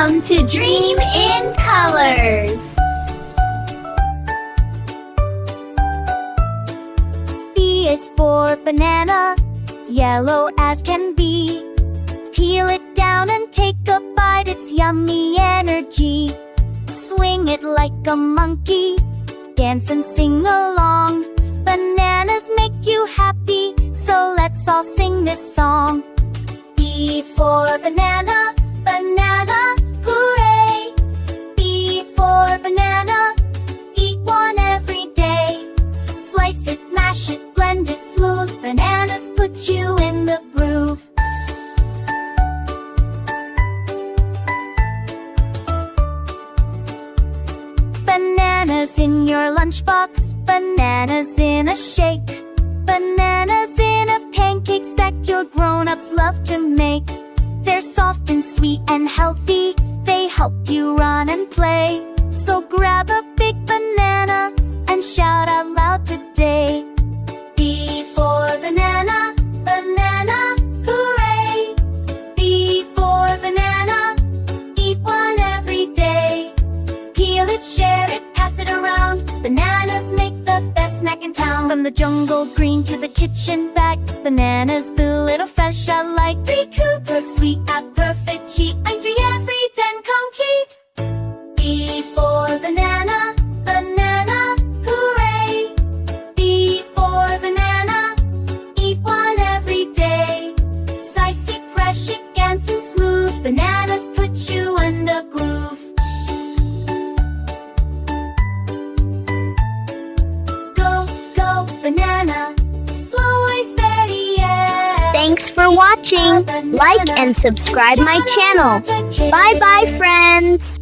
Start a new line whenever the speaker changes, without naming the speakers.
Welcome to Dream in Colors.
B is for banana, yellow as can be. Peel it down and take a bite, it's yummy energy. Swing it like a monkey, dance and sing along. Bananas make you happy, so let's all sing this song. B for banana, banana, hooray! B for banana, eat one every day. Slice it, mash it, blend it smooth. Bananas put you in the groove. Bananas in your lunchbox, bananas in a shake. Bananas in a pancake stack your grown-ups love to make. They're soft and sweet and healthy, they help you run and play. So grab a big banana and shout out loud today. B for banana, banana, hooray! B for banana, eat one every day. Peel it, share it, pass it around. Bananas make the best snack in town. From the jungle green to the kitchen back, bananas the little fresh I like. Be Cooper, sweet at perfect G. I'm 3 every 10 complete. B for banana, banana, hooray! B for banana, eat one every day. Slice it, crush it, ganz and smooth. Bananas put you in the groove. Banana, slow is very yeah.
Thanks for watching. Like and subscribe my channel. Bye bye, friends.